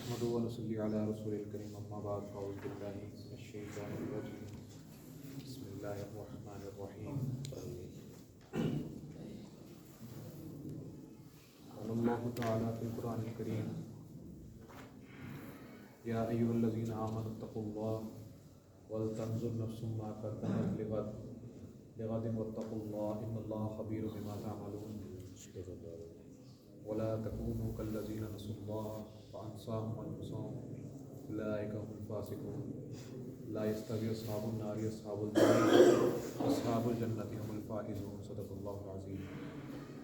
نحمده ونصلي على رسوله الكريم اما بعد فاعوذ بالله من الشيطان الرجيم بسم الله الرحمن الرحيم قال الله تعالى في القرآن الكريم يا أيها الذين آمنوا اتقوا الله ولتنظر نفس ما قدمت لغد واتقوا الله إن الله خبير بما تعملون ولا تكونوا كالذين نسوا الله فأنساهم أنفسهم أولئك هم الفاسقون لا يستوي أصحاب النار أصحاب الجنة هم الفائزون صدق الله العظيم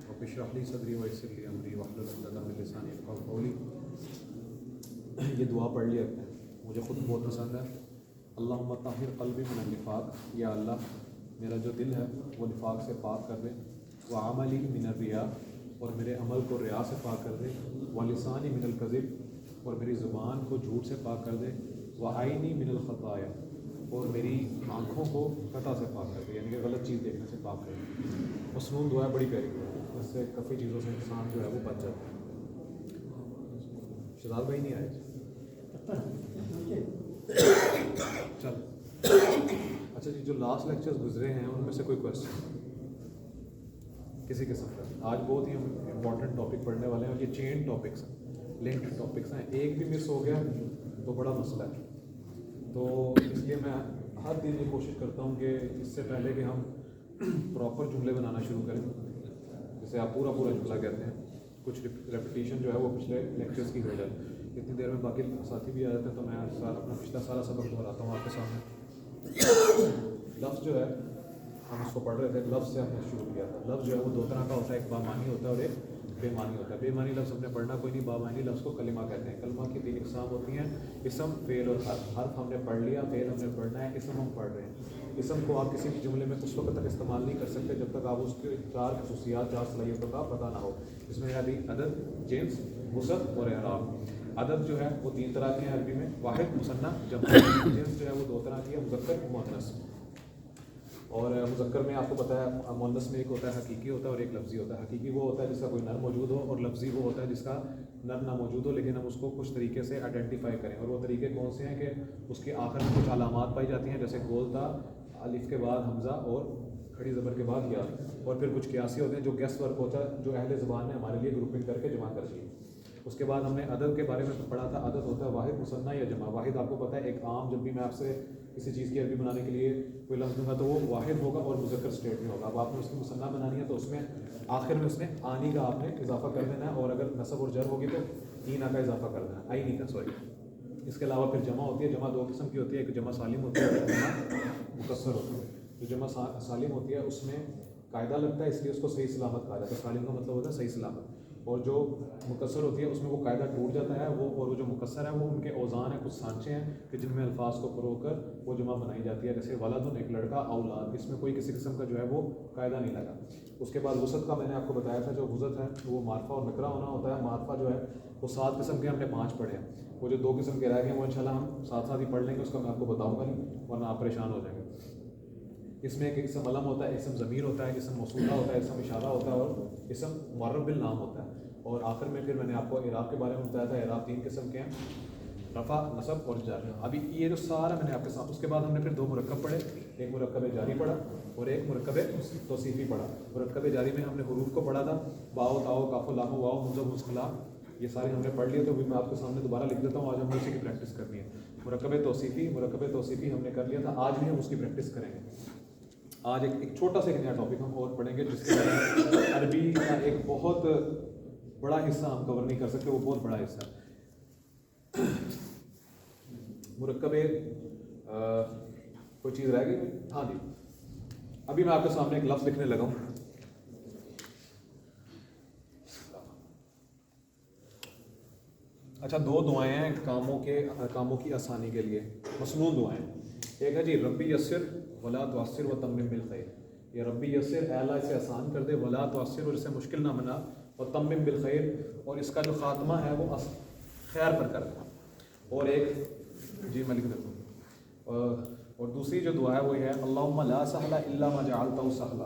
رب اشرح لي صدري ويسر لي أمري واحلل عقدة من لساني يفقهوا قولي. یہ دعا پڑھ لی اپنے، مجھے خود بہت پسند ہے. اللہم طہر قلبی من النفاق، یا اللہ میرا جو دل ہے وہ نفاق سے پاک کر دے. وعملی من الریا، اور میرے عمل کو ریا سے پاک کر دے. ولسانی من الکذب، اور میری زبان کو جھوٹ سے پاک کر دے. وعینی من الخطایا، اور میری آنکھوں کو خطا سے پاک کر دے، یعنی کہ غلط چیز دیکھنے سے پاک کر دے. مسنون دعا ہے، بڑی پیاری دعا ہے، اس سے کافی چیزوں سے انسان جو ہے وہ بچ جاتا ہے. شہزاد بھائی نہیں آئے؟ چل اچھا جی، جو لاسٹ لیکچرز گزرے ہیں ان میں سے کوئی کویسچن کسی قسم کا؟ آج بہت ہی ہم امپورٹنٹ ٹاپک پڑھنے والے ہیں، اور یہ چین ٹاپکس ہیں، لنکڈ ٹاپکس ہیں. ایک بھی مس ہو گیا تو بڑا مسئلہ ہے. تو اس لیے میں ہر دن یہ کوشش کرتا ہوں کہ اس سے پہلے کہ ہم پراپر جملے بنانا شروع کریں، جسے آپ پورا جملہ کہتے ہیں، کچھ ریپیٹیشن جو ہے وہ پچھلے لیکچرز کی ہو جائے. اتنی دیر میں باقی ساتھی بھی آ جاتے ہیں تو میں اپنا پچھلا سارا سبق دہراتا ہوں آپ کے سامنے. لفظ جو ہے ہم اس کو پڑھ رہے تھے، لفظ سے ہم نے شروع کیا تھا. لفظ جو ہے وہ دو طرح کا ہوتا ہے، ایک بامانی ہوتا ہے اور ایک بے معنی ہوتا ہے. بے معنی لفظ ہم نے پڑھنا کوئی نہیں، بامانی لفظ کو کلمہ کہتے ہیں. کلمہ کی 3 اقسام ہوتی ہیں، اسم، فعل اور حرف. حرف ہم نے پڑھ لیا، فعل ہم نے پڑھنا ہے، اسم ہم پڑھ رہے ہیں. اسم کو آپ کسی بھی جملے میں اس وقت تک استعمال نہیں کر سکتے جب تک آپ اس کے 4 خصوصیات، 4 صلاحیتوں کا پتہ نہ ہو. اس میں یعنی عدد، جنس، وسعت اور اعراب. عدد جو ہے وہ 3 طرح کے ہیں عربی میں، واحد، مثنیٰ، جمع. جنس جو ہے وہ 2 طرح کی ہے، مذکر، مؤنث. اور مذکر میں آپ کو پتہ ہے مؤنث میں ایک ہوتا ہے حقیقی ہوتا ہے اور ایک لفظی ہوتا ہے. حقیقی وہ ہوتا ہے جس کا کوئی نر موجود ہو، اور لفظی وہ ہوتا ہے جس کا نر نہ موجود ہو لیکن ہم اس کو کچھ طریقے سے آئیڈینٹیفائی کریں. اور وہ طریقے کون سے ہیں کہ اس کے آخر میں کچھ علامات پائی جاتی ہیں، جیسے گول تا، الف کے بعد حمزہ اور کھڑی زبر کے بعد یا. اور پھر کچھ قیاسی ہوتے ہیں جو گیس ورک ہوتا ہے، جو اہل زبان نے ہمارے لیے گروپنگ کر کے جمع کر دی. اس کے بعد ہم نے عدد کے بارے میں پڑھا تھا. عدد ہوتا ہے واحد، مثنیٰ یا جمع. واحد آپ کو پتہ ہے ایک عام، جب بھی میں آپ سے کسی چیز کی عربی بنانے کے لیے کوئی لفظ دوں گا تو وہ واحد ہوگا اور مذکر اسٹیٹ میں ہوگا. اب آپ نے اس کی مثنیٰ بنانی ہے تو اس میں آخر میں اس میں آنی کا آپ نے اضافہ کر دینا ہے، اور اگر نصب اور جر ہوگی تو اینا کا اضافہ کر دینا ہے، آئینی کا، سوری. اس کے علاوہ پھر جمع ہوتی ہے. جمع 2 قسم کی ہوتی ہے، ایک جمع سالم ہوتی ہے اور ایک جمع مکسر ہوتی ہے. جو جمع سالم ہوتی ہے اس میں قاعدہ لگتا ہے، اس لیے اس کو صحیح سلامت کہا جاتا ہے. سالم کا مطلب ہوتا ہے صحیح سلامت. اور جو مکسر ہوتی ہے اس میں وہ قاعدہ ٹوٹ جاتا ہے. وہ اور وہ جو مکسر ہے وہ ان کے اوزان ہیں، کچھ سانچے ہیں کہ جن میں الفاظ کو پرو کر وہ جمع بنائی جاتی ہے. جیسے ولد، ایک لڑکا، اولاد، اس میں کوئی کسی قسم کا جو ہے وہ قاعدہ نہیں لگا. اس کے بعد وسعت کا میں نے آپ کو بتایا تھا. جو وسعت ہے وہ معرفہ اور نکرہ ہونا ہوتا ہے. معرفہ جو ہے وہ 7 قسم کے، ہم نے 5 پڑھے ہیں. وہ جو 2 قسم کے رہ گئے ہیں وہ انشاءاللہ ہم ساتھ ہی پڑھ لیں گے. اس کا میں آپ کو بتاؤں گا نہیں ورنہ آپ پریشان ہو جائیں گے. اس میں ایک اسم علم ہوتا ہے، اسم ضمیر ہوتا ہے، اسم موصولہ ہوتا ہے، اسم اشارہ ہوتا ہے اور اسم معرب بالنام ہوتا ہے. اور آخر میں پھر میں نے آپ کو اعراب کے بارے میں بتایا تھا. اعراب 3 قسم کے ہیں، رفع، نصب اور جر. ابھی یہ جو سارا میں نے آپ کے ساتھ. اس کے بعد ہم نے پھر 2 مرکب پڑھے، ایک مرکب جاری پڑھا اور ایک مرکب توصیفی پڑھا. مرکب جاری میں ہم نے حروف کو پڑھا تھا، باؤ، تاؤ، کاف، لام، واؤ، مضمر، مصخلہ، یہ سارے ہم نے پڑھ لیے. تو بھی میں آپ کے سامنے دوبارہ لکھ دیتا ہوں. آج ہم نے اسی کی پریکٹس کرنی ہے. مرکب توصیفی ہم نے کر لیا تھا. آج بھی ہم اس کی پریکٹس کریں گے. آج ایک چھوٹا سا ایک نیا ٹاپک ہم اور پڑھیں گے جس کے بارے میں عربی کا ایک بہت بڑا حصہ ہم کور نہیں کر سکتے، وہ بہت بڑا حصہ. مرکب کوئی چیز رہ گئی؟ ہاں جی، ابھی میں آپ کے سامنے ایک لفظ لکھنے لگا ہوں. اچھا، 2 دعائیں ہیں کاموں کی آسانی کے لیے، مسنون دعائیں. ایک ہے جی ربی یسر ولا تعسر وتمم بالخیر. یہ ربی یسر، اے اللہ اسے آسان کر دے، ولا تعسر، اور اسے مشکل نہ بنا، وتمم بالخیر، اور اس کا جو خاتمہ ہے وہ خیر پر کر دے. اور ایک جی میں لکھ دیتا ہوں. اور دوسری جو دعا ہے وہ یہ ہے اللہم لا سہل الا ما جعلتہ سہلا.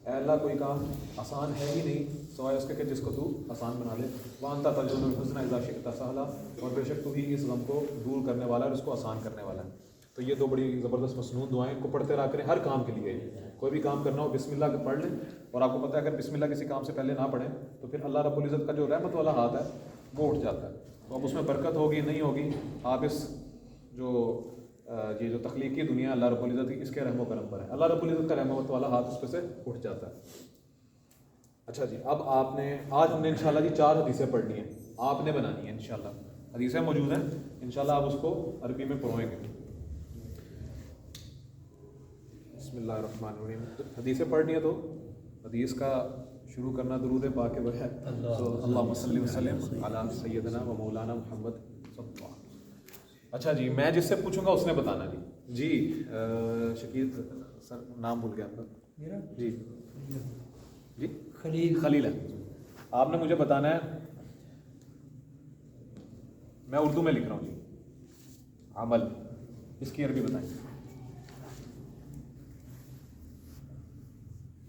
اے اللہ کوئی کام آسان ہے ہی نہیں سوائے اس کے کہ جس کو تو آسان بنا لے. وانتا تجود الحزن اذا شئت سہلا, اور بے شک تو ہی اس غم کو دور کرنے والا ہے اور اس کو آسان کرنے والا ہے. تو یہ دو بڑی زبردست مسنون دعائیں کو پڑھتے رہا کریں ہر کام کے لیے. کوئی بھی کام کرنا ہو بسم اللہ پڑھ لیں, اور آپ کو پتہ ہے اگر بسم اللہ کسی کام سے پہلے نہ پڑھیں تو پھر اللہ رب العزت کا جو رحمت والا ہاتھ ہے وہ اٹھ جاتا ہے. تو اب اس میں برکت ہوگی نہیں ہوگی, آپ اس یہ جو تخلیقی دنیا اللہ رب العزت کی اس کے رحم و کرم پر ہے, اللہ رب العزت کا رحمت والا ہاتھ اس پہ سے اٹھ جاتا ہے. اچھا جی, اب آپ نے آج ہم نے انشاءاللہ جی 4 حدیثیں پڑھنی ہیں, آپ نے بنانی ہیں انشاءاللہ. حدیثیں موجود ہیں انشاءاللہ, آپ اس کو عربی میں پڑھویں گے. بسم اللہ الرحمن الرحیم. حدیثیں پڑھنی ہے تو حدیث کا شروع کرنا درود پاک ہے. اللہم صلی وسلم علی سیدنا و مولانا محمد صلی اللہ علیہ وسلم. اچھا جی, میں جس سے پوچھوں گا اس نے بتانا جی. جی شکیل سر, نام بھول گیا آپ کا میرا. جی جی خلیل ہے. آپ نے مجھے بتانا ہے, میں اردو میں لکھ رہا ہوں جی, عمل, اس کی عربی بتائیں.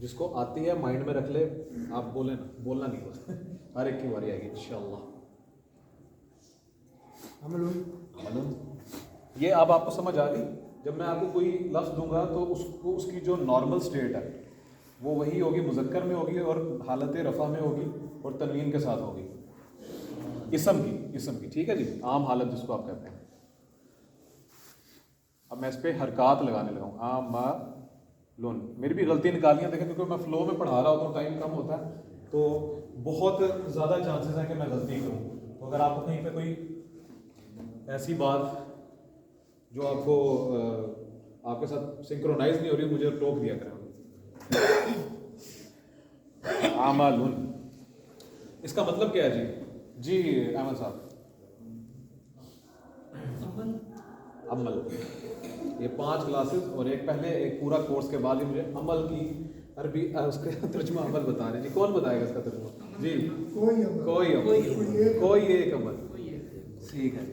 جس کو آتی ہے مائنڈ میں رکھ لے, آپ بولیں نا, بولنا نہیں ہوتا, ہر ایک کی باری آئے گی انشاءاللہ. عمل, یہ اب آپ کو سمجھ آ گئی. جب میں آپ کو کوئی لفظ دوں گا تو اس کی جو نارمل سٹیٹ ہے وہ وہی ہوگی, مذکر میں ہوگی اور حالت رفع میں ہوگی اور تنوین کے ساتھ ہوگی, اسم کی. ٹھیک ہے جی, عام حالت جس کو آپ کہتے ہیں. اب میں اس پہ حرکات لگانے لگا ہوں. عاملون, میری بھی غلطی نکالیاں دیکھیں, کیونکہ میں فلو میں پڑھا رہا ہوتا ہوں, ٹائم کم ہوتا ہے تو بہت زیادہ چانسز ہیں کہ میں غلطی کروں. تو اگر آپ کو کہیں پہ کوئی ایسی بات جو آپ کو آپ کے ساتھ سنکرونائز نہیں ہو رہی, مجھے ٹوک دیا کریں. عاملون, اس کا مطلب کیا ہے جی؟ جی احمد صاحب. عمل, یہ 5 کلاسز اور ایک پہلے ایک پورا کورس کے بعد ہی مجھے عمل کی عربی اس کا ترجمہ عمل بتا رہے ہیں جی. کون بتائے گا اس کا ترجمہ؟ جی کوئی ایک عمل. ٹھیک ہے,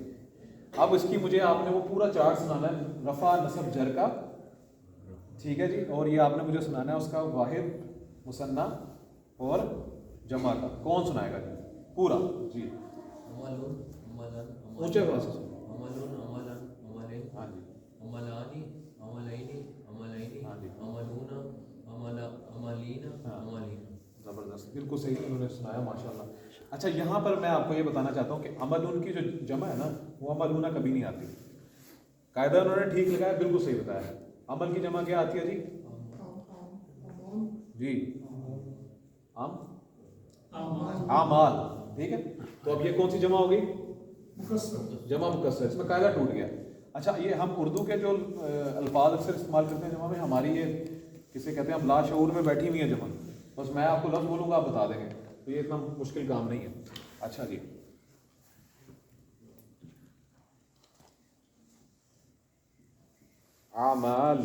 اب اس کی مجھے آپ نے وہ پورا چارٹ سنانا ہے, رفع نصب جر کا. ٹھیک ہے جی, اور یہ آپ نے مجھے سنانا ہے اس کا واحد, مثنیٰ اور جمع کا. کون سنائے گا جی پورا؟ جی اونچے آواز سے. ہاں جی, عملانی عملینی عملینی ہاں جی, عملون عملین عملین. زبردست, بالکل صحیح انہوں نے سنایا ماشاءاللہ. اچھا, یہاں پر میں آپ کو یہ بتانا چاہتا ہوں کہ عملون کی جو جمع ہے نا وہ عملونہ کبھی نہیں آتی. قاعدہ انہوں نے ٹھیک لگایا, بالکل صحیح بتایا. عمل کی جمع کیا آتی ہے جی؟ جی اعمال. ٹھیک ہے, تو اب یہ کون سی جمع ہو گئی؟ جمع مکسر. اس میں قاعدہ ٹوٹ گیا. اچھا, یہ ہم اردو کے جو الفاظ اکثر استعمال کرتے ہیں جمع میں, ہماری یہ کسے کہتے ہیں, ہم لا شعور میں بیٹھی ہوئی ہیں جمع. بس میں آپ کو لفظ بولوں گا, آپ بتا دیں گے, تو یہ اتنا مشکل کام نہیں ہے. اچھا جی, اعمال.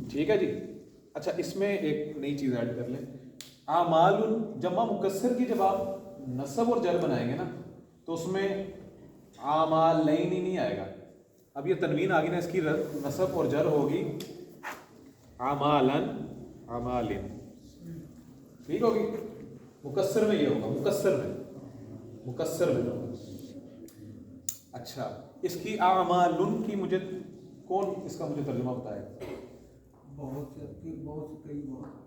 ٹھیک ہے جی. اچھا, اس میں ایک نئی چیز ایڈ کر لیں. اعمال جمع مکسر کی جب آپ نصب اور جر بنائیں گے نا تو اس میں اعمالین نہیں آئے گا. اب یہ تنوین آ گئی نا, اس کی نصب اور جر ہوگی اعمالن اعمالن. ٹھیک ہوگی. مکسر میں یہ ہوگا, مکسر میں. اچھا, اس کی اعمالن کی مجھے کون اس کا مجھے ترجمہ بتائے گا؟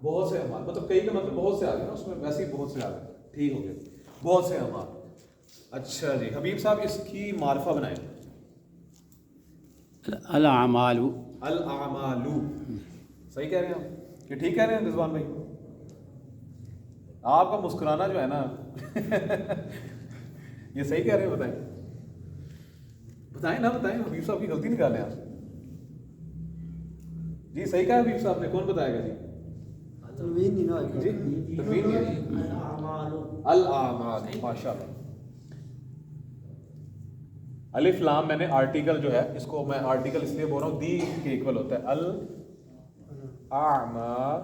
بہت سے اعمال, مطلب کئی کا مطلب بہت سے آ گئے نا, اس میں ویسے ہی بہت سے آ گئے. ٹھیک ہو گیا, بہت سے اعمال. اچھا جی, حبیب صاحب اس کی معرفہ بنائیں. الاعمال. صحیح کہہ رہے ہیں آپ, کہ ٹھیک کہہ رہے ہیں رضوان بھائی؟ آپ کا مسکرانا جو ہے نا یہ صحیح کہہ رہے ہیں؟ بتائیں نا, بتائیں. حبیب صاحب کی غلطی نکالیں آپ. جی صحیح کہا حبیب صاحب نے, کون بتائے گا جی؟ تنوین نہیں نا جی تنوین نہیں ہے. الاعمال, ماشاءاللہ. الف لام میں نے آرٹیکل جو ہے, اس کو میں آرٹیکل اس لیے بول رہا ہوں, دی کے ایکول ہوتا ہے الاعمال.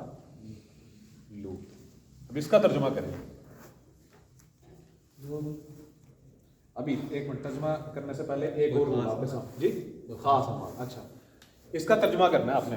اب اس کا ترجمہ کریں. ابھی ایک منٹ, ترجمہ کرنے سے پہلے ایک اور واپس جی خاص اعمال. اچھا, اس کا ترجمہ کرنا ہے آپ نے.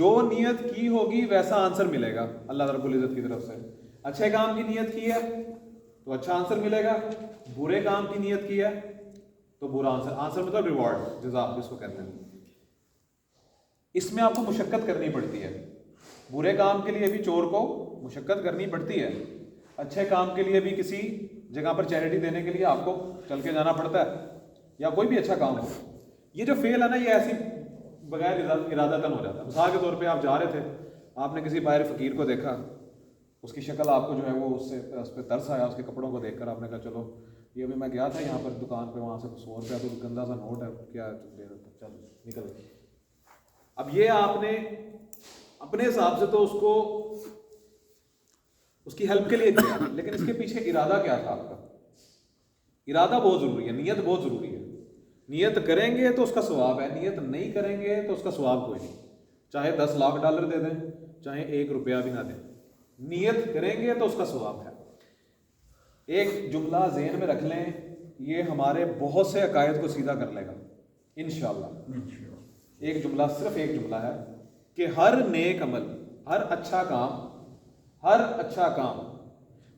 جو نیت کی ہوگی ویسا آنسر ملے گا اللہ رب العزت کی طرف سے. اچھے کام کی نیت کی ہے تو اچھا آنسر ملے گا, برے کام کی نیت کی ہے تو برا آنسر. آنسر مطلب ریوارڈ, جزا جس کو کہتے ہیں. اس میں آپ کو مشقت کرنی پڑتی ہے. برے کام کے لیے بھی چور کو مشقت کرنی پڑتی ہے, اچھے کام کے لیے بھی کسی جگہ پر چیریٹی دینے کے لیے آپ کو چل کے جانا پڑتا ہے, یا کوئی بھی اچھا کام ہو. یہ جو فیل ہے نا, یہ ایسی بغیر ارادتاً ہو جاتا ہے. مثال کے طور پہ آپ جا رہے تھے, آپ نے کسی باہر فقیر کو دیکھا, اس کی شکل آپ کو جو ہے وہ اس پہ ترس آیا, اس کے کپڑوں کو دیکھ کر آپ نے کہا چلو یہ بھی میں گیا تھا یہاں پر دکان پہ, وہاں سے 100 روپیہ تو گندا سا نوٹ ہے, کیا دے رہا, چل نکل. اب یہ آپ نے اپنے حساب سے تو اس کی ہیلپ کے لیے کیا, لیکن اس کے پیچھے ارادہ کیا تھا آپ کا؟ ارادہ بہت ضروری ہے, نیت بہت ضروری ہے. نیت کریں گے تو اس کا ثواب ہے, نیت نہیں کریں گے تو اس کا ثواب کوئی نہیں. چاہے 10 لاکھ ڈالر دے دیں, چاہے 1 روپیہ بھی نہ دیں, نیت کریں گے تو اس کا ثواب ہے. ایک جملہ ذہن میں رکھ لیں, یہ ہمارے بہت سے عقائد کو سیدھا کر لے گا انشاءاللہ. ایک جملہ, صرف ایک جملہ ہے کہ ہر نیک عمل, ہر اچھا کام,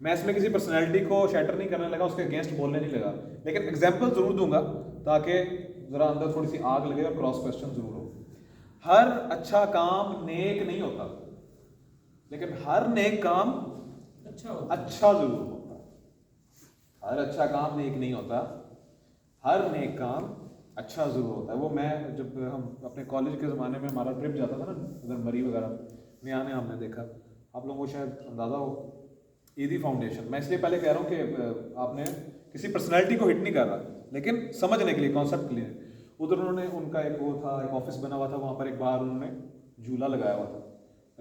میں اس میں کسی پرسنالٹی کو شیٹر نہیں کرنے لگا, اس کے اگینسٹ بولنے نہیں لگا, لیکن ایگزامپل ضرور دوں گا تاکہ ذرا اندر تھوڑی سی آگ لگے اور کراس کوشچن ضرور ہو. ہر اچھا کام نیک نہیں ہوتا, لیکن ہر نیک کام اچھا ضرور ہوتا. ہر اچھا کام نیک نہیں ہوتا, ہر نیک کام اچھا ضرور ہوتا ہے. وہ میں جب ہم اپنے کالج کے زمانے میں ہمارا ٹرپ جاتا تھا نا ادھر مری وغیرہ, نیا ہم نے دیکھا, آپ لوگوں کو شاید اندازہ ہو, ایدی فاؤنڈیشن. میں اس لیے پہلے کہہ رہا ہوں کہ آپ نے کسی پرسنالٹی کو ہٹ نہیں کر رہا, لیکن سمجھنے کے لیے, کانسیپٹ کے لیے. ادھر انہوں نے, ان کا ایک وہ تھا, ایک آفس بنا ہوا تھا, وہاں پر ایک بار انہوں نے جھولا لگایا ہوا تھا.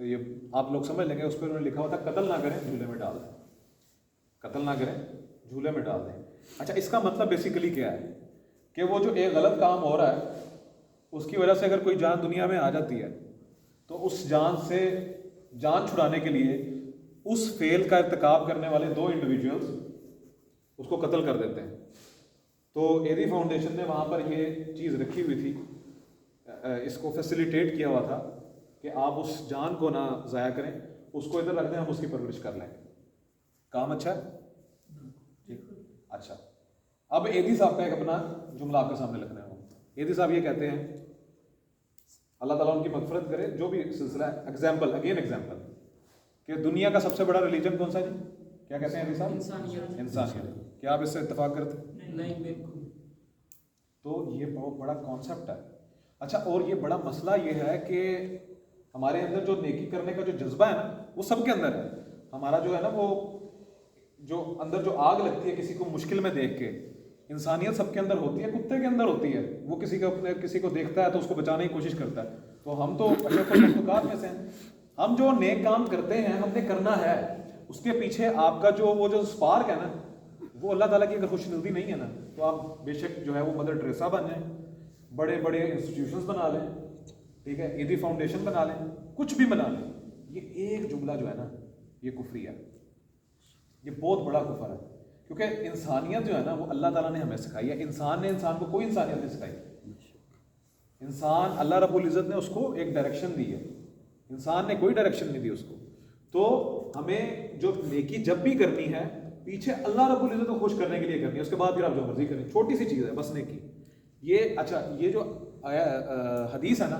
یہ آپ لوگ سمجھ لیں گے, اس پہ انہوں نے لکھا ہوا تھا قتل نہ کریں جھولے میں ڈال دیں, قتل نہ کریں جھولے میں ڈال دیں. اچھا, اس کا مطلب بیسیکلی کیا ہے کہ وہ جو ایک غلط کام ہو رہا ہے اس کی وجہ سے اگر کوئی جان دنیا میں آ جاتی ہے تو اس جان سے جان چھڑانے کے لیے اس فیل کا ارتکاب کرنے والے 2 انڈیویجولز اس کو قتل کر دیتے ہیں. تو ایدی فاؤنڈیشن نے وہاں پر یہ چیز رکھی ہوئی تھی, اس کو فیسیلیٹیٹ کیا ہوا تھا کہ آپ اس جان کو نہ ضائع کریں, اس کو ادھر رکھ دیں, ہم اس کی پرورش کر لیں. کام اچھا ہے. اچھا, اب ایدی صاحب کا ایک اپنا جملہ آپ کے سامنے رکھنا ہے. ایدی صاحب یہ کہتے ہیں, اللہ تعالیٰ ان کی مغفرت کرے, جو بھی سلسلہ ہے. ایگزامپل کہ دنیا کا سب سے بڑا ریلیجن کون سا ہے جی؟ کیا کہتے ہیں ایدی صاحب؟ انسانیت. کیا آپ اس سے اتفاق کرتے ہیں؟ نہیں, بالکل. تو یہ بہت بڑا کانسیپٹ ہے. اچھا, اور یہ بڑا مسئلہ یہ ہے کہ ہمارے اندر جو نیکی کرنے کا جو جذبہ ہے نا, وہ سب کے اندر ہے. ہمارا جو ہے نا, وہ جو اندر جو آگ لگتی ہے کسی کو مشکل میں دیکھ کے, انسانیت سب کے اندر ہوتی ہے, کتے کے اندر ہوتی ہے. وہ کسی کو دیکھتا ہے تو اس کو بچانے کی کوشش کرتا ہے. تو ہم تو اشرف المخلوقات میں سے ہیں. ہم جو نیک کام کرتے ہیں, ہم نے کرنا ہے, اس کے پیچھے آپ کا جو سپارک ہے نا, وہ اللہ تعالیٰ کی اگر خوش ندی نہیں ہے نا, تو آپ بے شک جو ہے وہ مدر ٹریسا بن جائیں, بڑے بڑے انسٹیٹیوشنز بنا لیں, ٹھیک ہے, ایدی فاؤنڈیشن بنا لیں, کچھ بھی بنا لیں. یہ ایک جملہ جو ہے نا, یہ کفری ہے, یہ بہت بڑا کفر ہے. کیونکہ انسانیت جو ہے نا, وہ اللہ تعالیٰ نے ہمیں سکھائی ہے. انسان نے انسان کو کوئی انسانیت نہیں سکھائی. انسان, اللہ رب العزت نے اس کو ایک ڈائریکشن دی ہے, انسان نے کوئی ڈائریکشن نہیں دی اس کو. تو ہمیں جو نیکی جب بھی کرنی ہے, پیچھے اللہ رب العزت کو خوش کرنے کے لیے کرنی ہے, اس کے بعد پھر آپ جو مرضی کریں. چھوٹی سی چیز ہے بس نیکی. یہ اچھا, یہ جو حدیث ہے نا,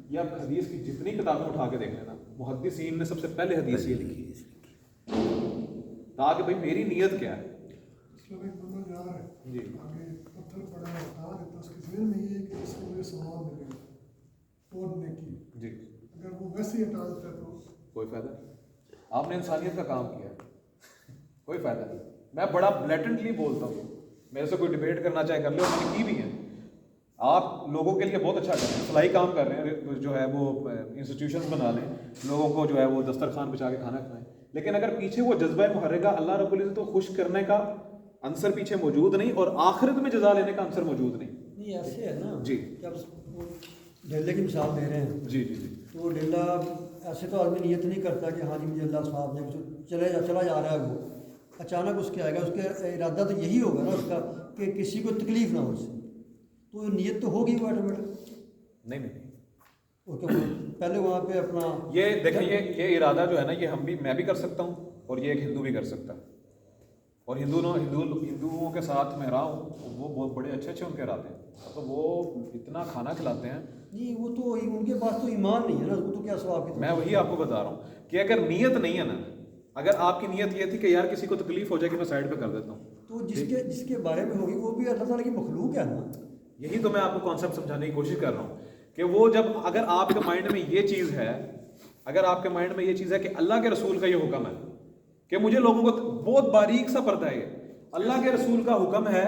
یہ آپ حدیث کی جتنی کتابیں اٹھا کے دیکھ لینا, محدثین نے سب سے پہلے حدیث یہ لکھی ہے تاکہ بھائی میری نیت کیا ہے. جی, پتھر پڑا ہوتا ہے تو اس کے ذہن میں یہ ہے کہ اس کو مجھے ثواب ملے گا توڑنے کی, جی, اگر وہ ویسے ہی ہٹا دیتا ہے تو کوئی فائدہ نہیں. آپ نے انسانیت کا کام کیا, کوئی فائدہ نہیں. میں بڑا بلیٹنٹلی بولتا ہوں, میرے سے کوئی ڈبیٹ کرنا چاہے کر لو, میں نے کی بھی ہے. آپ لوگوں کے لیے بہت اچھا کر رہے ہیں, فلاحی کام کر رہے ہیں, جو ہے وہ انسٹیٹیوشنز بنا لیں, لوگوں کو جو ہے وہ دسترخوان بچا کے کھانا کھلائیں. لیکن اگر پیچھے وہ جذبہ محرکہ اللہ رب العزت کو خوش کرنے کا عنصر پیچھے موجود نہیں, اور آخرت میں جزا لینے کا عنصر موجود نہیں. نہیں ایسے ہے نا جی, جب ڈیلے کی مثال دے رہے ہیں, جی جی جی, تو ڈیلا ایسے تو آدمی نیت نہیں کرتا کہ ہاں جی مجھے اللہ ثواب دے, چلا جا رہا ہے, وہ اچانک اس کے آئے گا, اس کا ارادہ تو یہی ہوگا نا اس کا کہ کسی کو تکلیف نہ ہو اس سے, تو نیت تو ہوگی وہ آٹومیٹک. نہیں, اور پہلے وہاں پہ اپنا یہ دیکھیں یہ ارادہ جو ہے نا، یہ میں بھی کر سکتا ہوں اور یہ ایک ہندو بھی کر سکتا ہے. اور ہندوؤں کے ساتھ میں رہا ہوں، وہ بہت بڑے اچھے ان کے ارادے ہیں. تو وہ اتنا کھانا کھلاتے ہیں. نہیں، وہ تو ان کے پاس تو ایمان نہیں ہے نا، وہ تو کیا ثواب کی. میں وہی آپ کو بتا رہا ہوں کہ اگر نیت نہیں ہے نا، اگر آپ کی نیت یہ تھی کہ یار کسی کو تکلیف ہو جائے گی میں سائڈ پہ کر دیتا ہوں، تو جس کے بارے میں ہوگی وہ بھی اللہ تعالیٰ کی مخلوق ہے نا. یہی تو میں آپ کو کانسیپٹ سمجھانے کی کوشش کر رہا ہوں کہ وہ جب اگر آپ کے مائنڈ میں یہ چیز ہے، اگر آپ کے مائنڈ میں یہ چیز ہے کہ اللہ کے رسول کا یہ حکم ہے کہ مجھے لوگوں کو بہت باریک سا پردہ ہے، اللہ کے رسول کا حکم ہے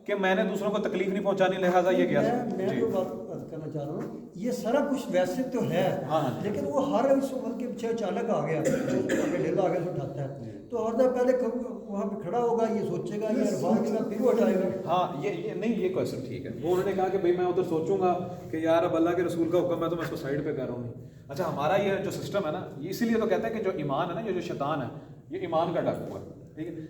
کہ میں نے دوسروں کو تکلیف نہیں پہنچانی، لہٰذا یہ کیا. میں جو بات کرنا چاہ رہا ہوں، یہ سارا کچھ ویسے تو ہے، لیکن وہ ہر اس عمر کے پیچھے اچانک آ گیا، ڈھیلا آ گیا تو اٹھاتا ہے. تو ہر دفعہ پہلے وہاں پہ کھڑا ہوگا، یہ سوچے گا، یہ عرفان کے بعد پھر وہ ہٹائے گا. ہاں یہ نہیں، یہ کوشچن ٹھیک ہے. وہ انہوں نے کہا کہ بھائی میں ادھر سوچوں گا کہ یار اب اللہ کے رسول کا حکم ہے تو میں اس کو سائڈ پہ کر رہا ہوں. اچھا، ہمارا یہ جو سسٹم ہے نا، یہ اسی لیے تو کہتے ہیں کہ جو ایمان ہے نا، یہ جو شیطان ہے یہ ایمان کا ڈاکو ہے. ٹھیک ہے،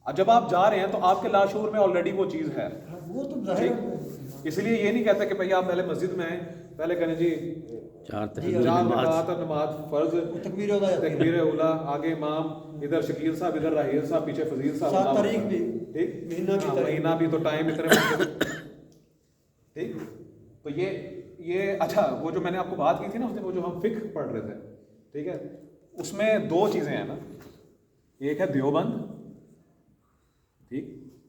اب جب آپ جا رہے ہیں تو آپ کے لاشعور میں آلریڈی وہ چیز ہے. وہ تو ظاہر ہے. اس لیے یہ نہیں کہتا کہ بھائی آپ پہلے مسجد میں آئیں، پہلے کہیں جی 4 رکعت نماز فرض، تکبیر اولا جاتی ہے. تکبیر اولا، آگے امام، ادھر شکیل صاحب، ادھر راہیل صاحب، پیچھے فضیل صاحب، 7 تاریخ بھی، ٹھیک، مہینہ بھی تو ٹائم اتنے ٹھیک. تو یہ اچھا، وہ جو میں نے آپ کو بات کی تھی نا اس دن، وہ جو ہم فقہ پڑھ رہے تھے، ٹھیک ہے، اس میں 2 چیزیں ہیں نا، ایک ہے دیوبند، ٹھیک،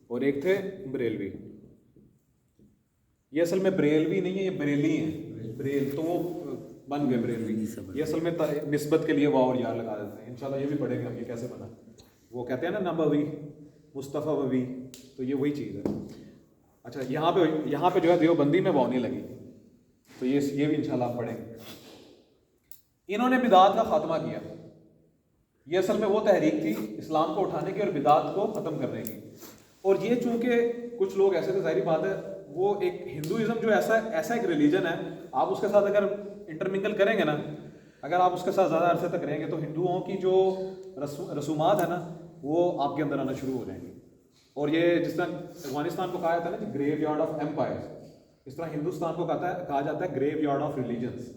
اور ایک تھے بریلوی. یہ اصل میں بریلوی نہیں ہے، یہ بریلی ہیں. بریل تو وہ بن گئے بریلوی. یہ اصل میں نسبت کے لیے واو اور یا لگا دیتے ہیں. انشاءاللہ یہ بھی پڑھیں گے ہم یہ کیسے بنا. وہ کہتے ہیں نا نبوی، مصطفیٰ ووی، تو یہ وہی چیز ہے. اچھا، یہاں پہ جو ہے دیوبندی میں واو نہیں لگی، تو یہ بھی انشاءاللہ آپ پڑھیں گے. انہوں نے بدعات کا خاتمہ کیا. یہ اصل میں وہ تحریک تھی اسلام کو اٹھانے کی اور بدعات کو ختم کرنے کی. اور یہ چونکہ کچھ لوگ ایسے تھے، ظاہری بات ہے، وہ ایک ہندوازم جو ایسا ایک ریلیجن ہے، آپ اس کے ساتھ اگر انٹرمنگل کریں گے نا، اگر آپ اس کے ساتھ زیادہ عرصے تک رہیں گے تو ہندوؤں کی جو رسومات ہیں نا وہ آپ کے اندر آنا شروع ہو جائیں گے. اور یہ جس طرح افغانستان کو کہا جاتا ہے نا گریو یارڈ آف ایمپائر، اس طرح ہندوستان کو کہا جاتا ہے گریو یارڈ آف ریلیجنس.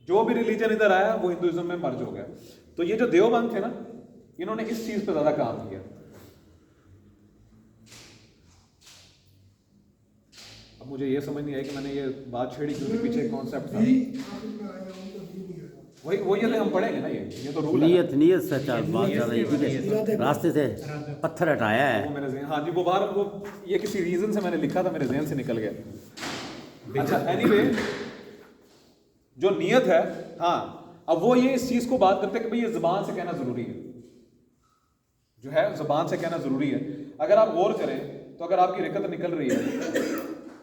جو بھی ریلیجن ادھر آیا وہ ہندوازم میں مرج ہو گیا. تو یہ جو دیوبند تھے نا، انہوں نے اس چیز پہ زیادہ کام کیا. اب مجھے یہ سمجھ نہیں آئی کہ میں نے یہ بات چھیڑی کیونکہ پیچھے ایک کانسیپٹ تھا. وہ یہ ہم پڑھیں گے نا، یہ تو رول ہے. نیت سے بات چل رہی تھی، راستے سے پتھر ہٹایا ہے. وہ میرے ذہن، ہاں جی، وہ باہر، وہ یہ کسی ریزن سے میں نے لکھا تھا، میرے ذہن سے نکل گیا. اچھا، اینی وے، جو نیت ہے، ہاں، اب وہ یہ اس چیز کو بات کرتے کہ بھئی یہ زبان سے کہنا ضروری ہے، جو ہے زبان سے کہنا ضروری ہے. اگر آپ غور کریں تو اگر آپ کی رکعت نکل رہی ہے،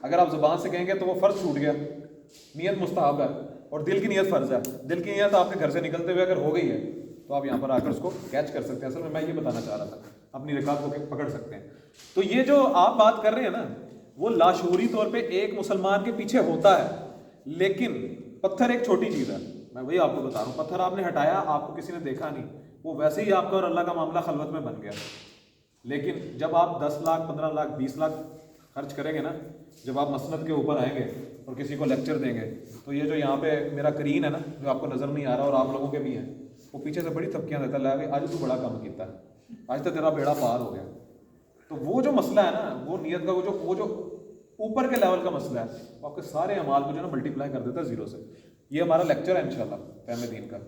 اگر آپ زبان سے کہیں گے تو وہ فرض چھوٹ گیا، نیت مستحب ہے، اور دل کی نیت فرض ہے. دل کی نیت آپ کے گھر سے نکلتے ہوئے اگر ہو گئی ہے تو آپ یہاں پر آ کر اس کو کیچ کر سکتے ہیں. اصل میں یہ بتانا چاہ رہا تھا، اپنی رکعت کو پکڑ سکتے ہیں. تو یہ جو آپ بات کر رہے ہیں نا، وہ لاشعوری طور پہ ایک مسلمان کے پیچھے ہوتا ہے. لیکن پتھر ایک چھوٹی چیز ہے، میں وہی آپ کو بتا رہا ہوں. پتھر آپ نے ہٹایا، آپ کو کسی نے دیکھا نہیں، وہ ویسے ہی آپ کا اور اللہ کا معاملہ خلوت میں بن گیا. لیکن جب آپ 10 لاکھ 15 لاکھ 20 لاکھ خرچ کریں گے نا، جب آپ مسند کے اوپر آئیں گے اور کسی کو لیکچر دیں گے، تو یہ جو یہاں پہ میرا کرین ہے نا، جو آپ کو نظر نہیں آ رہا اور آپ لوگوں کے بھی ہیں، وہ پیچھے سے بڑی تھپکیاں دیتا ہے، آج تو بڑا کام کیتا ہے، آج تو تیرا بیڑا پار ہو گیا. تو وہ جو مسئلہ ہے نا، وہ نیت کا وہ جو اوپر کے لیول کا مسئلہ ہے، وہ آپ کے سارے اعمال کو جو ہے نا ملٹیپلائی کر دیتا ہے 0 سے. یہ ہمارا لیکچر ہے انشاءاللہ فہم دین کا،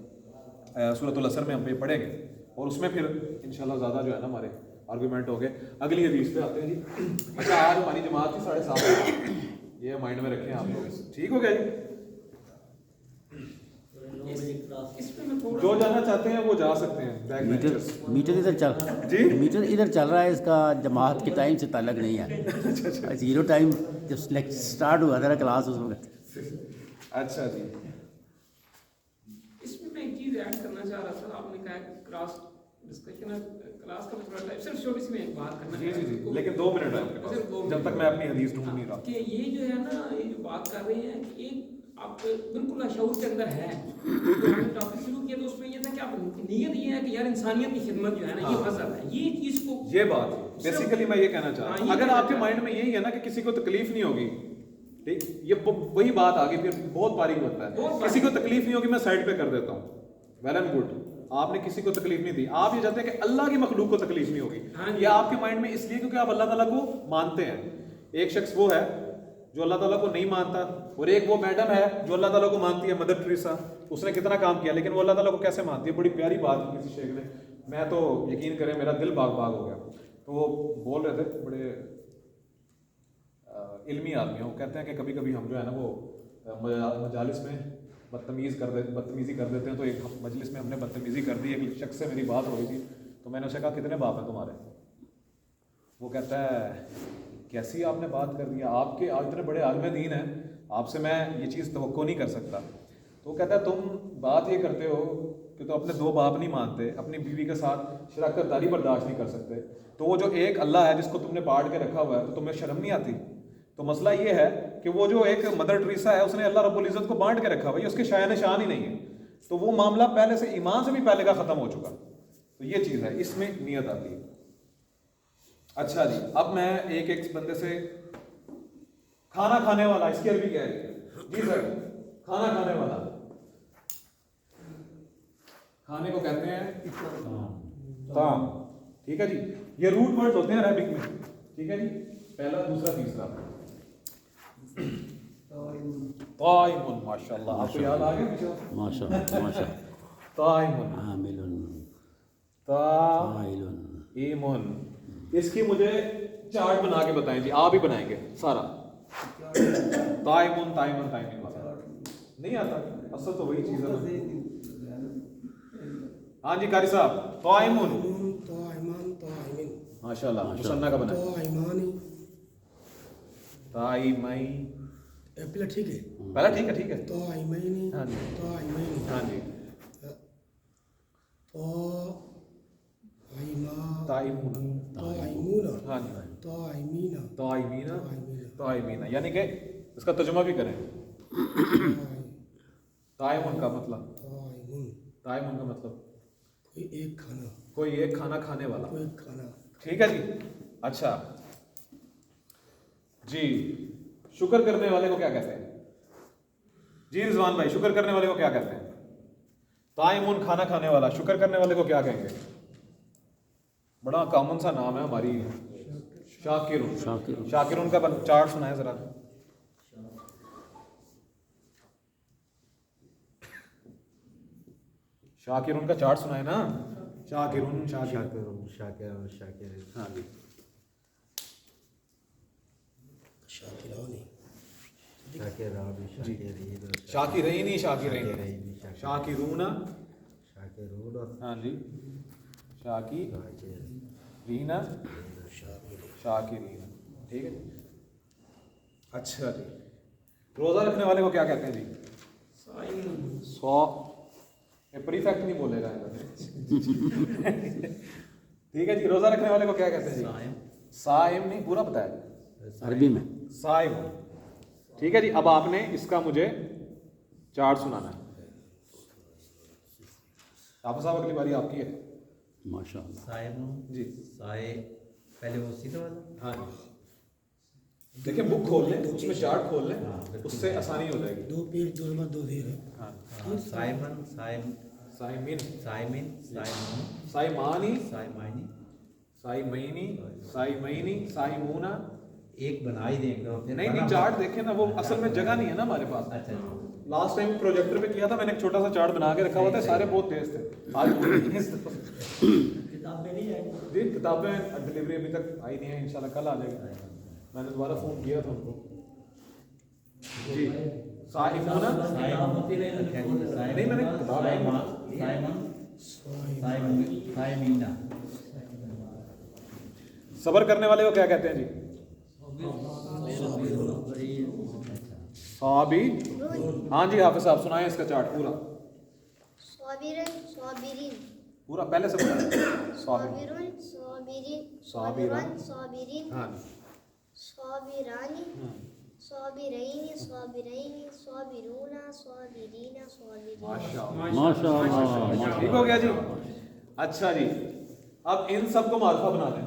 سورۃ العصر میں ہم یہ پڑھیں گے، اور اس میں پھر انشاءاللہ زیادہ جو ہے نا ہمارے آرگومنٹ ہو گئے. اگلی حدیث پہ آتے ہیں جی. اچھا، آج ہماری جماعت تھی 7:30، یہ مائنڈ میں رکھیں آپ لوگ. ٹھیک ہو گیا جی؟ جو جانا چاہتے ہیں وہ جا سکتے ہیں. میٹر ادھر چل رہا ہے، اس کا جماعت کے ٹائم سے تعلق نہیں ہے. 0 ٹائم جب اسٹارٹ ہوا تھا کلاس اس وقت. اچھا جی، اس میں میں ایک چیز ایڈ کرنا چاہ رہا تھا. آپ نے کہا کلاس ڈسکشن ہے، کلاس کا تھوڑا ٹائم، صرف چھوٹی سی میں ایک بات کرنا چاہ رہا ہوں، لیکن 2 منٹ ہے آپ کے پاس، جب تک میں اپنی حدیث ڈھونڈ نہیں رہا. کہ یہ جو ہے نا، یہ جو بات کر رہے ہیں کہ ایک آپ بالکل شعور کے اندر ہے. تو ہم نے ٹاپک شروع کیا تو اس میں یہ تھا کہ آپ نیت یہ ہے کہ یار انسانیت کی خدمت جو ہے نا، یہ فضل ہے. یہ چیز کو، یہ بات بیسیکلی میں یہ کہنا چاہ رہا ہوں، اگر آپ کے مائنڈ میں یہی ہے نا کہ کسی کو تکلیف نہیں ہوگی ٹھیک, یہ وہی بات آگے پھر بہت باریک ہوتا ہے. کسی کو تکلیف نہیں ہوگی میں سائڈ پہ کر دیتا ہوں, ویل اینڈ گڈ, آپ نے کسی کو تکلیف نہیں دی, آپ یہ چاہتے ہیں کہ اللہ کی مخلوق کو تکلیف نہیں ہوگی. یہ آپ کے مائنڈ میں اس لیے کیونکہ آپ اللہ تعالیٰ کو مانتے ہیں. ایک شخص وہ ہے جو اللہ تعالیٰ کو نہیں مانتا, اور ایک وہ میڈم ہے جو اللہ تعالیٰ کو مانتی ہے, مدر ٹریسا. اس نے کتنا کام کیا لیکن وہ اللہ تعالیٰ کو کیسے مانتی ہے. بڑی پیاری بات کی کسی شیخ نے, میں تو یقین کریں میرا دل باغ باغ ہو گیا. تو وہ بول رہے تھے, بڑے علمی آدمی ہیں, وہ کہتے ہیں کہ کبھی کبھی ہم جو ہے نا وہ مجالس میں بدتمیزی کر دیتے ہیں. تو ایک مجلس میں ہم نے بدتمیزی کر دی, ایک شخص سے میری بات ہو رہی تھی, تو میں نے اسے کہا کتنے باپ ہیں تمہارے. وہ کہتا ہے کیسی آپ نے بات کر دی, آپ کے اتنے بڑے عالم دین ہیں, آپ سے میں یہ چیز توقع نہیں کر سکتا. تو وہ کہتا ہے تم بات یہ کرتے ہو کہ تم اپنے 2 باپ نہیں مانتے, اپنی بیوی کے ساتھ شراکت داری برداشت نہیں کر سکتے, تو وہ جو ایک اللہ ہے جس کو تم نے بانٹ کے رکھا ہوا ہے تو تمہیں شرم نہیں آتی. تو مسئلہ یہ ہے کہ وہ جو ایک مدر ٹریسا ہے اس نے اللہ رب العزت کو بانٹ کے رکھا ہوا ہے, اس کے شایان نشان ہی نہیں ہے. تو وہ معاملہ پہلے سے ایمان سے بھی پہلے کا ختم ہو چکا. تو یہ چیز ہے, اس میں نیت آتی ہے. اچھا جی, اب میں ایک بندے سے, کھانا کھانے والا, اس کی عربی کیا ہے جی سر؟ کھانا کھانے والا, کھانے کو کہتے ہیں طعام. ٹھیک ہے جی, یہ روٹ ورڈ ہوتے ہیں عربک میں. ٹھیک ہے جی, پہلا, دوسرا, تیسرا. طائم, ماشاء اللہ, آپ کو یاد آ گیا ماشاء اللہ. طائم, عامل, طائم. اس کی مجھے چارٹ بنا کے بتائیں جی, آپ ہی بنائیں گے سارا. طائم, طائم, طائم والا نہیں آتا, اصل تو وہی چیز ہے. ہاں جی قاری صاحب, طائم, ماشاء اللہ, مصنع کا بنا. طائمئی, پہلا ٹھیک ہے, پہلا ٹھیک ہے, ٹھیک ہے. طائمین, ہاں جی, طائمین, ہاں جی, طائمون, طائمون, ہاں جی, طائمین, طائمین, طائمین, یعنی کہ اس کا ترجمہ بھی کریں. طائمون کا مطلب, طائمون کا مطلب کوئی ایک کھانا, کوئی ایک کھانا کھانے والا. کوئی ایک کھانا. ٹھیک ہے جی. اچھا جی, شکر کرنے والے کو کیا کہتے ہیں جی رضوان بھائی؟ شکر کرنے والے کو کیا کہتے ہیں؟ طائمون, کھانا کھانے والا. شکر کرنے والے کو کیا کہیں گے؟ بڑا کامن سا نام ہے ہماری, شاکرون. شاکرون کا چارٹ سنائیں ذرا. شاکرون کا چارٹ سنائیں نا. شاکرون, شاکرون, شاکر, شاکر. ہاں جی. شاکرین, شاکرین, شاکرون, ہاں جی, شاکرین, شاکرین. ٹھیک ہے جی. اچھا جی, روزہ رکھنے والے کو کیا کہتے ہیں جی؟ سو, پریفیکٹ نہیں بولے گا. ٹھیک ہے جی, روزہ رکھنے والے کو کیا کہتے ہیں جی؟ صائم نہیں, پورا بتایا عربی میں صائم. ٹھیک ہے جی, اب آپ نے اس کا مجھے چارٹ سنانا ہے. آپ صاحب اگلی باری آپ کی ہے. ماشاء اللہ. صائم جی, سائے, پہلے وہ سیدھا والا. ہاں جی, دیکھیں بک کھول لیں, اس میں چارٹ کھول لیں, اس سے آسانی ہو جائے گی. 2 پیج, 2 نمبر, 2 زیر ہے. ہاں, سائمن, سائم, سائمین, سائمن, سائمون, سائمانی, سائمانی. سائمینی, سائمینی, سائمونا. ایک بنا ہی دیں گے. نہیں, چارٹ دیکھیں نا, وہ اصل میں جگہ نہیں ہے نا ہمارے پاس. اچھا اچھا. لاسٹ ٹائم پروجیکٹر پہ کیا تھا میں نے, ایک چھوٹا سا چارٹ بنا کے رکھا ہوا تھا, سارے بہت تیز تھے. آج کتاب میں نہیں آئے جی, کتابیں ڈلیوری ابھی تک آئی نہیں ہے, انشاءاللہ کل آ جائے گی. میں نے دوبارہ فون کیا تھا ان کو. جی, صائمون, نہیں میں نے کتاب سائمینا. صبر کرنے والے کو کیا کہتے ہیں جی؟ صابی. ہاں جی حافظ صاحب سنائیں اس کا چارٹ پورا. صابرن, صابرین, پورا پہلے سے بتائیں. صابرن, صابرین, صابرن, صابرین, ہاں, صابرانی, صابرین, صابرین, صابرون, صابرین, صابرین. ماشاء اللہ. ٹھیک ہو گیا جی. اچھا جی, اب ان سب کو معرفہ بنا دیں.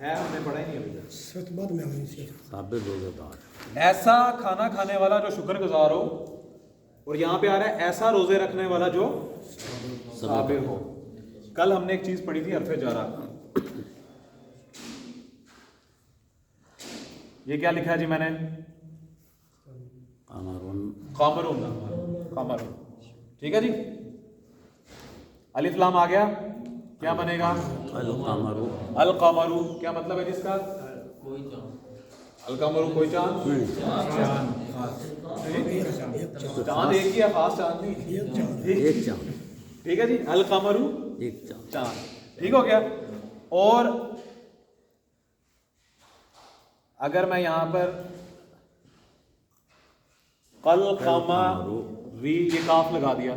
ہے ہم نے پڑھا ہی نہیں ابھی تک. صرف بعد میں آئی سے صابر روزہ دار. ایسا کھانا کھانے والا جو شکر گزار ہو, اور یہاں پہ آ رہا ہے ایسا روزے رکھنے والا جو صابر ہو. کل ہم نے ایک چیز پڑھی تھی حرف جارہ. یہ کیا لکھا ہے جی میں نے؟ قامرون. قامرون, ٹھیک ہے جی. الف لام آ گیا, کیا بنے گا؟ القمر. القمر کیا مطلب ہے جس کا؟ کوئی چاند. القمر کوئی چاند. چاند ایک ہی ہے, خاص چاند نہیں, ایک چاند. ٹھیک ہے جی. القمر ایک چاند. چاند, ٹھیک ہو گیا. اور اگر میں یہاں پر کل قمری یہ کاف لگا دیا,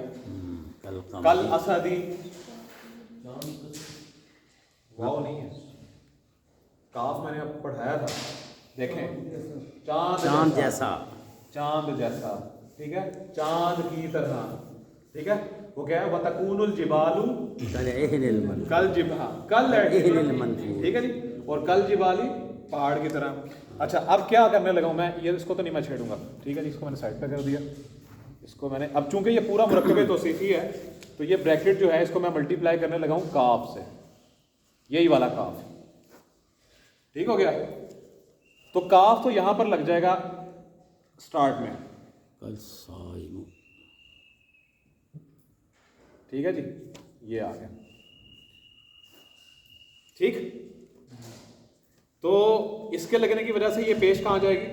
کل اسدی, واو نہیں ہے, کاف میں نے اب پڑھایا تھا, دیکھیں چاند جیسا. چاند جیسا, ٹھیک ہے, چاند کی طرح, ٹھیک ہے. وہ کیا ہے؟ وَتَكُونُ الْجِبَالُ كَالْعِهْنِ الْمَنْفُوشِ, ٹھیک ہے جی. اور کل جبالی پہاڑ کی طرح. اچھا اب کیا کرنے لگا ہوں میں, یہ اس کو تو نہیں میں چھیڑوں گا, ٹھیک ہے جی. اس کو میں نے سائڈ پہ کر دیا. اس کو میں نے اب چونکہ یہ پورا مرکب توصیفی ہے تو یہ بریکٹ جو ہے اس کو میں ملٹی پلائی کرنے لگا ہوں کاف سے, یہی والا کاف, ٹھیک ہو گیا. تو کاف تو یہاں پر لگ جائے گا سٹارٹ میں, کالصائم. ٹھیک ہے جی. یہ آ گیا, ٹھیک. تو اس کے لگنے کی وجہ سے یہ پیش کہاں جائے گی؟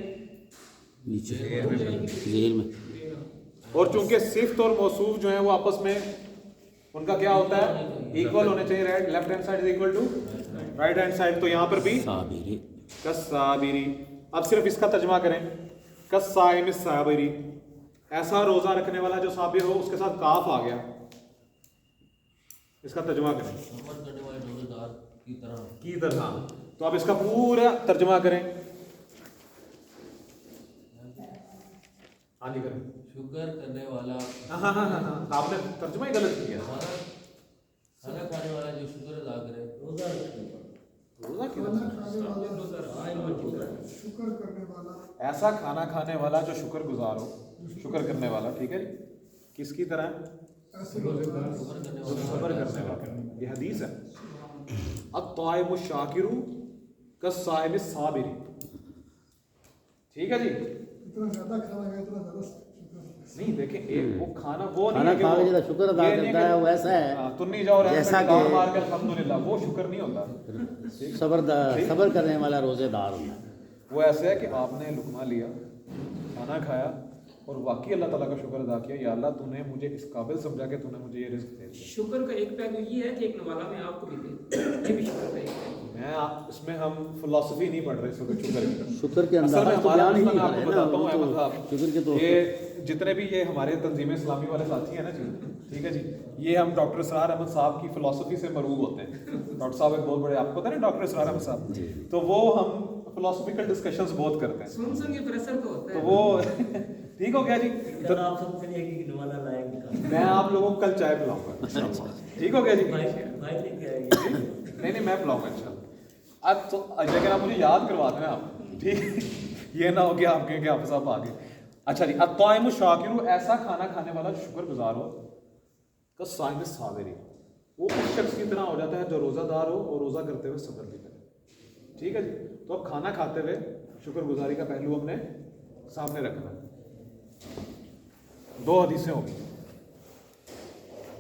نیچے ذیل میں. اور چونکہ صفت اور موصوف جو ہیں وہ آپس میں ان کا کیا ہوتا ہے؟ ایکول ہونے چاہیے. Right left hand side is equal to right hand side. تو یہاں پر بھی صابری. کالصابری. اب صرف اس کا ترجمہ کریں, کالصائم الصابری, ایسا روزہ رکھنے والا جو صابر ہو, اس کے ساتھ کاف آ گیا, اس کا ترجمہ کریں صبر کرنے والے روزے دار کی طرح. کی طرح. تو اب اس کا پورا ترجمہ کریں. ہاں جی کریں. شکر کرنے والا. ہاں آپ نے ترجمہ ہی غلط کیا. ہمارا کھانا کھانے والا جو شکر ادا کرے. روزہ شکر کرنے والا, ایسا کھانا کھانے والا جو شکر گزار ہو, شکر کرنے والا, ٹھیک ہے جی. کس کی طرح؟ ایسے صبر کرنے والا. یہ حدیث ہے. الطائم الشاکر کالصائم الصابر, ٹھیک ہے جی. اتنا زیادہ کھانا گیا, اتنا زیادہ شکر. نہیں دیکھیں ایک وہ کھانا وہ کھانا نہیں کھا کے ہے جب شکر ادا کرتا ہے وہ ایسا ہے تم نہیں جاؤ جیسا رہے کہ مار کے الحمدللہ, وہ شکر نہیں ہوتا. صبر کرنے والا روزے دار ہوتا ہے. وہ ایسا ہے کہ آپ نے لقمہ لیا, کھانا کھایا, اور واقعی اللہ تعالیٰ کا شکر ادا کیا, یا اللہ تو نے مجھے اس قابل سمجھا کہ تو نے مجھے یہ رزق دے دیا. شکر کا ایک پہلو یہ ہے کہ ایک نوالا میں آپ کو بھی دے, یہ بھی شکر کا ایک پہلو. میں اس میں ہم فلسفی نہیں پڑھ رہے اس وقت شکر کی. شکر کے اصل میں اندر ہمارا بیان ہی مسئلہ نہیں میں آپ کو کر رہے بتاتا ہوں نا. احمد شکر کے صاحب, تو یہ جتنے بھی یہ ہمارے تنظیم اسلامی والے ساتھی ہیں نا جی, ٹھیک ہے جی, یہ ہم ڈاکٹر اسرار احمد صاحب کی فلسفی سے مروب ہوتے ہیں. ڈاکٹر صاحب ایک بہت بڑے, آپ کو پتہ ہے نا ڈاکٹر اسرار احمد صاحب, تو وہ ہم فلسفیکل ڈسکشنز بہت کرتے ہیں. سن کے پریشر تو ہوتا تو ہے. وہ ٹھیک ہو گیا جی. آپ سب کے لیے ایک نوالا لائے گا. میں آپ لوگوں کو کل چائے پلاؤں گا, ٹھیک ہو گیا جی. بھائی لے کے آئے گی. نہیں میں پلاؤں گا انشاءاللہ. اب تو لیکن آپ مجھے یاد کروا دیں آپ, ٹھیک, یہ نہ ہو کہ آپ کہیں کہ آپ صاحب آگے. اچھا جی. الطائم الشاکر, ایسا کھانا کھانے والا جو شکر گزار ہو, کالصائم الصابر, وہ اس شخص کی طرح ہو جاتا ہے جو روزہ دار ہو اور روزہ کرتے ہوئے صبر بھی کرے. ٹھیک ہے جی. تو اب کھانا کھاتے ہوئے شکر گزاری کا پہلو ہم نے سامنے رکھنا ہے. 2 حدیثیں ہوگی,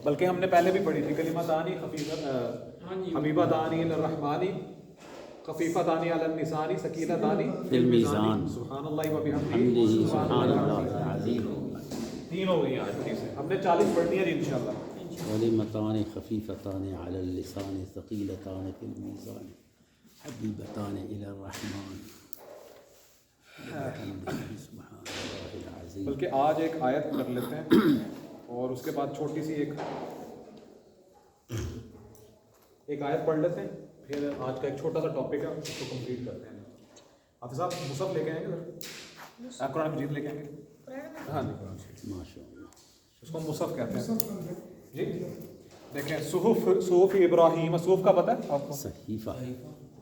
بلکہ ہم نے پہلے بھی پڑھی تھی. کلمتانی حبیبتانی للرحمانی خفیفتانی علی اللسان ثقیلتانی فی المیزان. سبحان اللہ و بحمدہ حمدہ سبحان اللہ العظیم. 3 ہو گئی آج حدیثیں. ہم نے 40 پڑھنی ہے انشاءاللہ. کلمتان خفیفتان علی اللسان ثقیلتان فی المیزان حبیبتان الی الرحمن بحمدہ سبحان اللہ العظیم. بلکہ آج ایک آیت کر لیتے ہیں اور اس کے بعد چھوٹی سی ایک آیت پڑھ لیتے ہیں, پھر آج کا ایک چھوٹا سا ٹاپک ہے اس کو کمپلیٹ کرتے ہیں. حافظ صاحب مصحف لے کے آئیں گے سر, قرآن مجید لے کے آئیں گے. ہاں جی قرآن مجید, ماشاء اللہ. اس کو مصحف کہتے ہیں جی. دیکھیں صحف ابراہیم, صحف کا پتہ ہے آپ کو؟ صحیفہ.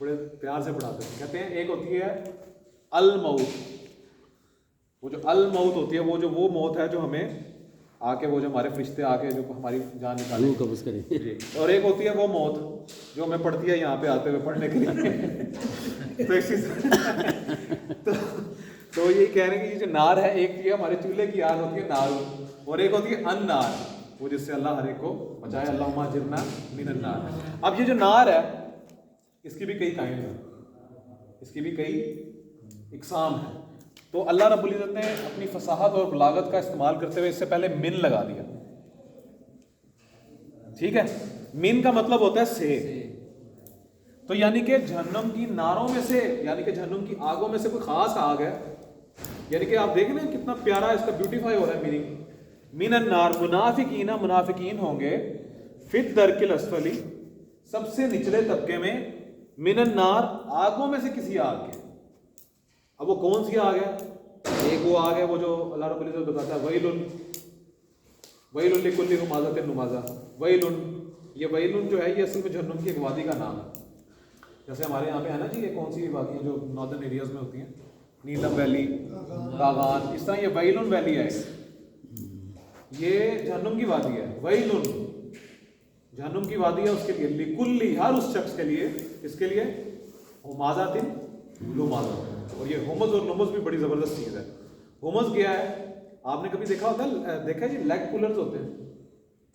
بڑے پیار سے پڑھاتے ہیں. کہتے ہیں ایک ہوتی ہے الموت, وہ جو الموت ہوتی ہے وہ موت ہے جو ہمیں آ کے وہ جو ہمارے فرشتے آ کے جو ہماری جان نکالیں روح قبض کریں. جی. اور ایک ہوتی ہے وہ موت جو ہمیں پڑتی ہے یہاں پہ آتے ہوئے پڑھنے کے لیے. تو اسی تو یہی کہہ رہے ہیں کہ یہ جو نار ہے, ایک یہ ہمارے چولہے کی آگ ہوتی ہے نار, اور ایک ہوتی ہے ان نار, وہ جس سے اللہ ہر ایک کو بچائے. اللہم اجرنا من النار. اب یہ جو نار ہے اس کی بھی کئی قائم ہیں, اس کی بھی کئی اقسام ہیں. تو اللہ رب العزت نے اپنی فصاحت اور بلاغت کا استعمال کرتے ہوئے اس سے پہلے من لگا دیا. ٹھیک ہے, من کا مطلب ہوتا ہے سے. تو یعنی کہ جہنم کی ناروں میں سے, یعنی کہ جہنم کی آگوں میں سے کوئی خاص آگ ہے. یعنی کہ آپ دیکھ لیں کتنا پیارا اس کا بیوٹیفائی ہو رہا ہے میننگ. من النار, منافقین ہوں گے فی الدرک الاسفلی, سب سے نچلے طبقے میں, من النار, آگوں میں سے کسی آگ کے. اب وہ کون سی آگ ہے؟ ایک وہ آگ ہے وہ جو اللہ رب العزت بتاتا ہے ویل لکل ہمازۃ لمازہ. یہ ویل جو ہے یہ اصل میں جہنم کی ایک وادی کا نام ہے. جیسے ہمارے یہاں پہ ہے نا جی, یہ کون سی وادیاں جو ناردرن ایریاز میں ہوتی ہیں, نیلم ویلی, باغان, اس طرح یہ ویل ویلی ہے, یہ جہنم کی وادی ہے. ویل جہنم کی وادی ہے اس کے لیے, لکلی, ہر اس شخص کے لیے, اس کے لیے ہمازۃ لمازہ. اور یہ ہومز اور لمز بھی بڑی زبردست چیز ہے. ہومز کیا ہے, آپ نے کبھی دیکھا ہوتا ہے, دیکھا جی لیگ پولرز ہوتے ہیں,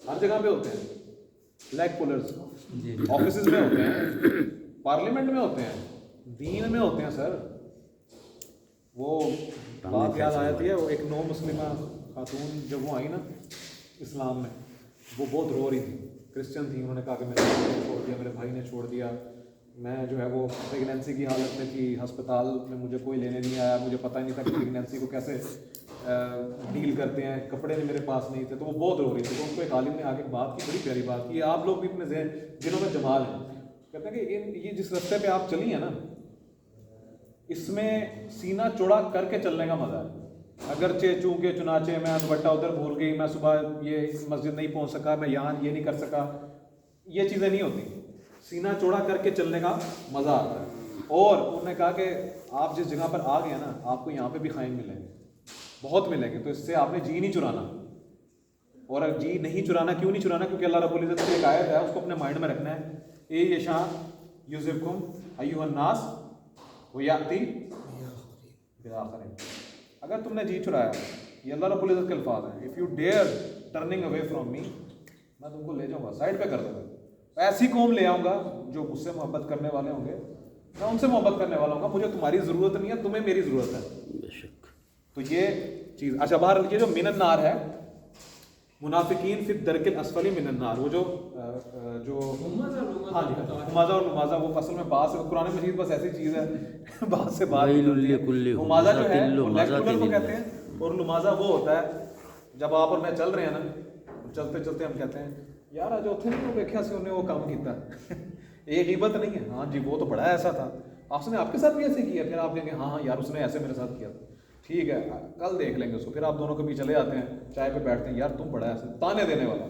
ہر جگہ پہ ہوتے ہیں لیگ پولرز, آفیسز میں ہوتے ہیں, پارلیمنٹ میں ہوتے ہیں, دین میں ہوتے ہیں سر. وہ بات یاد آ جاتی ہے, وہ ایک نو مسلمہ خاتون جب وہ آئی نا اسلام میں, وہ بہت رو رہی تھی, کرسچن تھی. انہوں نے کہا کہ میرے بھائی نے چھوڑ دیا, میرے بھائی نے چھوڑ دیا, میں جو ہے وہ پریگنینسی کی حالت میں تھی, ہسپتال میں مجھے کوئی لینے نہیں آیا, مجھے پتہ ہی نہیں تھا کہ پریگنینسی کو کیسے ڈیل کرتے ہیں, کپڑے میرے پاس نہیں تھے. تو وہ بہت رو رہی تھی. تو ان کو ایک عالم نے آگے بات کی, بڑی پیاری بات کی, آپ لوگ بھی اپنے ذہن دلوں میں جمال ہیں. کہتے ہیں کہ یہ جس راستے پہ آپ چلی ہیں نا, اس میں سینہ چوڑا کر کے چلنے کا مزہ ہے. اگرچہ چونکہ چنانچہ میں دوپٹہ ادھر بھول گئی, میں صبح یہ مسجد نہیں پہنچ سکا, میں یہاں یہ نہیں کر سکا, یہ چیزیں نہیں ہوتی. سینہ چوڑا کر کے چلنے کا مزہ آتا ہے. اور انہوں نے کہا کہ آپ جس جگہ پر آ گئے نا, آپ کو یہاں پہ بھی خائن ملیں گے, بہت ملیں گے. تو اس سے آپ نے جی نہیں چرانا. اور جی نہیں چرانا, کیوں نہیں چرانا؟ کیونکہ اللہ رب العزت کی ایک آیت ہے, اس کو اپنے مائنڈ میں رکھنا ہے. اے یشاء یذہبکم ایھا الناس ویأتی بآخرین. اگر تم نے جی چرایا, یہ اللہ رب العزت کے الفاظ ہیں, if you dear turning away from me, میں تم کو لے جاؤں گا, سائڈ پہ کر دوں گا. ایسی قوم لے آؤں گا جو مجھ سے محبت کرنے والے ہوں گے, میں ان سے محبت کرنے والا ہوں گا. مجھے تمہاری ضرورت نہیں ہے, تمہیں میری ضرورت ہے. بے شک. تو یہ چیز. اچھا باہر یہ جو من النار ہے, منافقین فی الدرک الاسفل من النار, وہ جو ہاں جی ہمازہ اور لمازہ, وہ اصل میں باس, قرآن مجید بس ایسی چیز ہے باس سے بات. ہمازہ جو ہے وہ لیگ پولر کو کہتے ہیں, اور لمازہ وہ ہوتا ہے جب آپ اور میں چل رہے ہیں نا, چلتے چلتے ہم کہتے ہیں یار آج اتنے نہیں دیکھا سی انہیں وہ کام کیتا. یہ غیبت نہیں ہے, ہاں جی وہ تو بڑا ایسا تھا, آپ نے آپ کے ساتھ بھی ایسے کیا. پھر آپ کہیں گے ہاں یار اس نے ایسے میرے ساتھ کیا تھا, ٹھیک ہے کل دیکھ لیں گے اس کو. پھر آپ دونوں کبھی چلے جاتے ہیں, چائے پہ بیٹھتے ہیں, یار تم بڑا ایسے تانے دینے والا.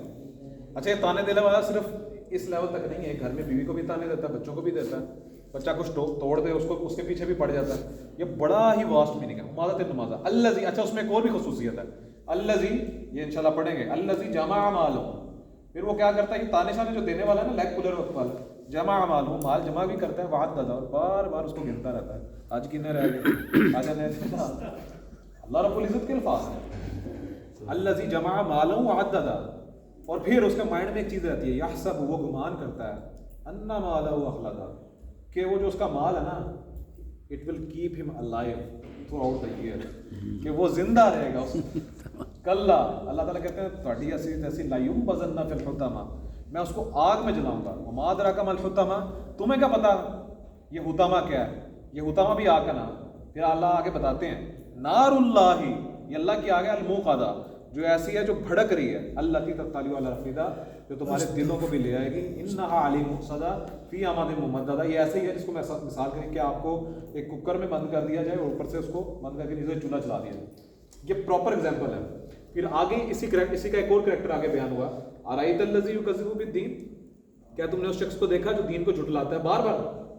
اچھا یہ تانے دینے والا صرف اس لیول تک نہیں ہے, گھر میں بیوی کو بھی تانے دیتا ہے, بچوں کو بھی دیتا ہے. بچہ کچھ توڑ دے اس کو, اس کے پیچھے بھی پڑ جاتا ہے. یہ بڑا ہی واسٹ میننگ ہے ہمازۃ لمازہ. الذی, اچھا اس میں ایک اور بھی خصوصیت ہے, الذی, یہ انشاءاللہ پڑھیں گے, الذی جمع مالہ. پھر وہ کیا کرتا ہے, یہ تانے شانے جو دینے والا ہے نا, لیگ پولر وقت والا, جمع مالہ, مال جمع بھی کرتا ہے, وعددہ, اور بار بار اس کو گنتا رہتا ہے, آج کتنے رہ گئے, آج اللہ رب العزت کے الفاظ ہیں, الذی جمع مالہ وعددہ. اور پھر اس کے مائنڈ میں ایک چیز رہتی ہے, یحسب, وہ گمان کرتا ہے, ان مالہ اخلدہ, کہ وہ جو اس کا مال ہے نا, اٹ ول کیپ ہم alive throughout the year, کہ وہ زندہ رہے گا. کلا, اللہ تعالیٰ کہتے ہیں تھوڑی ایسی تیسی لا ینبذن فی الحطمہ, میں اس کو آگ میں جلاؤں گا. وما ادراک ما الحطمہ, تمہیں کیا پتا یہ حطمہ کیا ہے؟ یہ حطمہ بھی آگ کا نام. پھر اللہ آگے بتاتے ہیں, نار اللہ, یہ اللہ کی آگ ہے, الموقدہ, جو ایسی ہے جو بھڑک رہی ہے, التی تطلع علی الافئدہ, جو تمہارے دلوں کو بھی لے آئے گی. انہا علی مؤصدہ فی اماد ممددہ, یہ ایسے ہی ہے جس کو میں مثال کریں کہ آپ کو ایک کوکر میں بند کر دیا جائے اور اوپر سے اس کو بند کر کے نیچے چولہا چلا دیا جائے. یہ پراپر ایگزامپل ہے. پھر آگے اسی کا ایک اور کریکٹر آگے بیان ہوا, ارائیت الذی یکذب بالدین, کیا تم نے اس شخص کو دیکھا جو دین کو جھٹلاتا ہے؟ بار بار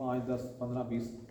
5, 10, 15, 20